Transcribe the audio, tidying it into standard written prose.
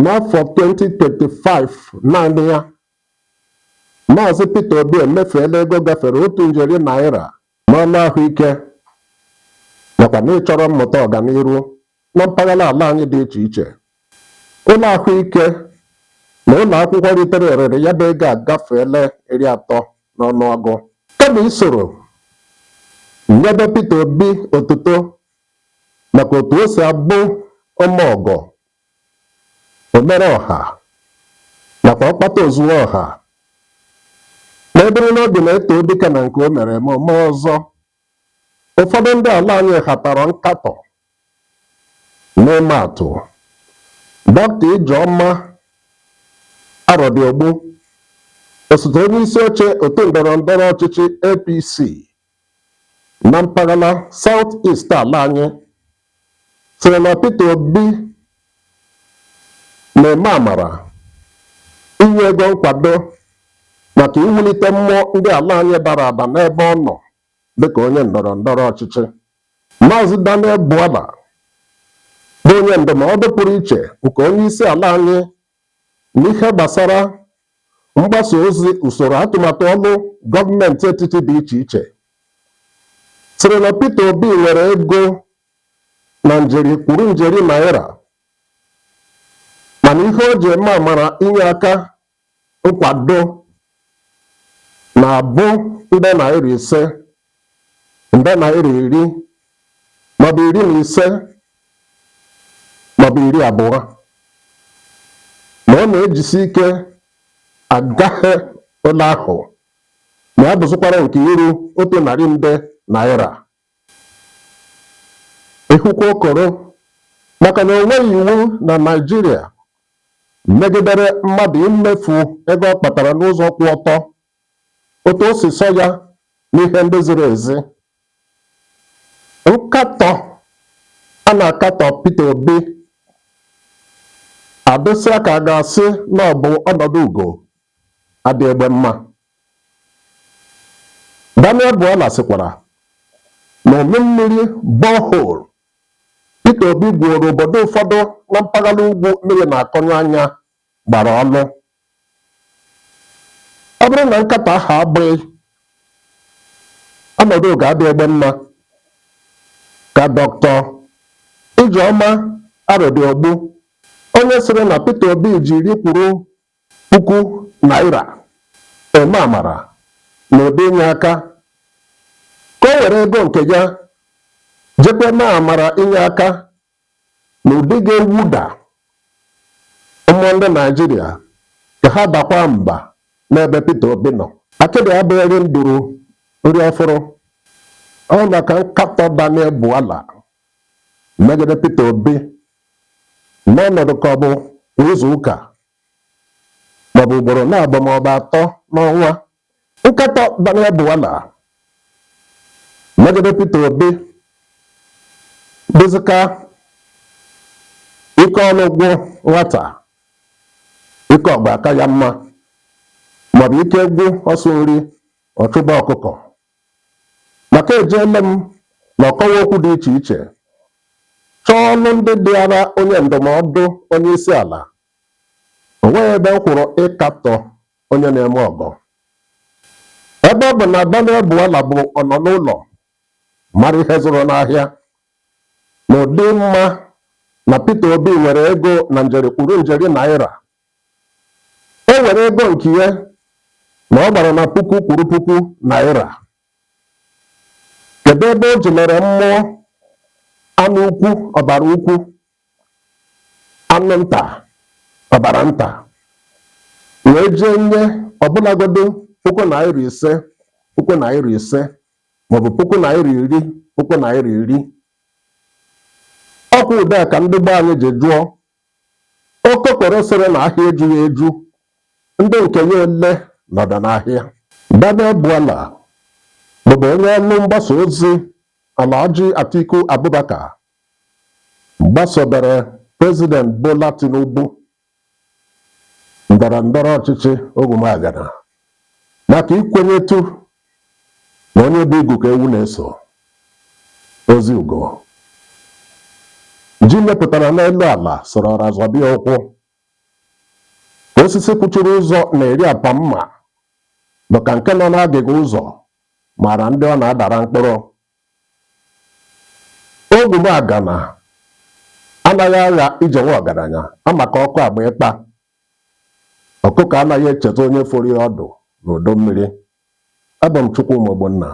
n'afọ 2025 naanị ya Maazị Peter Obi emefeela ego gafere $1,000,000,000 n'ọnụ ahụike nakwa n'ịchọrọ mmụta ọganiru na mpaghara ala anyị dị iche iche. Ụlọ ahụike na ụlọ akwụkwọ ritere oriri ya bụ ego agafeela 30 n'ọnụọgụ. Kama isoro nyebe Peter Obi otuto maka otu o si abụ ọmọgọ, omere ọha nakwa ọkpata ozuwe ọha, na ebere n'obi na-eto dịka na nke o mere eme ome ọzọ, ụfọdụ ndị ala anyị hatara nkatọ. N'ịma atụ, Dr. Ijeọma Arọdịogbu, osote onye isi oche otu ndọrọ ndọrọ ọchịchị APC na mpaghara South East ala anyị, sịrị na Peter Obi na-eme amara inye ego nkwado maka iwulite mmụọ ndị ala anyị dara ada n'ebe ọ nọ dịka onye ndọrọ ndọrọ ọchịchị. Maazị Daniel Buala bụ onye ndụmọdụ pụrụ iche nke onye isi ala anyị n'ihe gbasara mgbasa ozi usoro atụmatụ ọrụ gọọmenti etiti dị iche iche, sịrị na Peter Obi nwere ego na kwuru njeri naira, mana ihe o ji eme amara inye aka nkwado na-abụ nde naira 5, nde naira 10, maọbụ 15, maọbụ 20, ma ọ na-ejisi ike agaghị ụlọ ahụ ma ya bụzikwara nke iru 100 nde naira. Ịhụkwa okoro maka na o nweghị iwu na Naịjirịa megidere mmadụ imefu ego ọ kpatara n'ụzọ kwụ ọtọ otu o si sọ ya n'ihe ndị ziri ezi. Nkatọ a na-akatọ Peter Obi adịsịa ka a ga-asị na ọ bụ ọnọdụ ugo adị egbe mma. Daniel Buala sịkwara na ome mmiri borehole Peter Obi gwuoro obodo ụfọdụ na mpaghara ugwu mmiri na-akọnyụ anya gbara ọnụ. Ọ bụrụ na nkatọ ahụ abụghị, ọnọdụ ga-adị egbe mma ka Dr. Ijeọma Arọdịogbu, onye sịrị na Peter Obi jiri kwuru $1,000 eme amara na ụdị inye aka, ka o were ego nke ya jekwe na amara inye aka na ụdị ga-ewuda ụmụ ndị Naịjirịa ka ha dakwa mba n'ebe Peter Obi nọ. Akịdị abụghị nduru nri ọfụrụ. Ọ maka nkatọ Daniel Buala megide Peter Obi n'ọnọdụ ka ọ bụ izu ụka maọbụ ugboro na-abụ maọbụ 3 n'ọnwa. Nkatọ Daniel Buala megide Peter Obi dịzịka ike ọnụ gwụ nwata, ike ọgba aka ya mma, maọbụ ike gwụ ọsọ nri ọchụba ọkụkọ. Maka ejeele m na ọkọwa okwu dị iche iche chọọ ọnụ ndị dịara onye ndụmọdụ onye isi ala, o nweghị ebe m kwụrụ ịkatọ onye na-eme ọgọ. Ebe ọ bụ na Daniel Buala bụ ọnọ n'ụlọ mara ihe zụrụ n'ahịa na ụdị mma na Peter Obi nwere ego na kwuru njeri naira, o were ego nke ya na ọ gbara na puku naira. Kedu ebe o ji mere mmụọ anụ ukwu ọbara ukwu, anụ nta ọbara nta, wee jee nye ọbụlagodo $5,000, $5,000 maọbụ $10,000, $10,000. Ọkwa ụdị a ka ndị be anyị ji jụọ okokoro sịrị na ahịa ejughị eju, ndị nke ya ole nọdụ n'ahịa. Daniel Buala bụbu onye ọnụ mgbasa ozi Alhaji Atiku Abubakar gbasobere President Bola Tinubu ndọrọ ndọrọ ọchịchị Ogwumagana maka ikwenyetu na onye bụ igu ka ewu na-eso ozi ugo. Ji mepụtara n'elu ala soro ọra zọbịa ụkwụ osisi kwuchiri ụzọ na-eri apa mma bụ ka nke nọ n'agịga ụzọ mara ndị ọ na-adara mkpụrụ. Ogwumagana anaghị agha ije nwa ọgaranya amaka ọkụ agba ịkpa. Ọkụkọ anaghị echeta onye fọrọ ya ọdụ n'udo mmiri. Abụ m Chukwuma Ogbonna.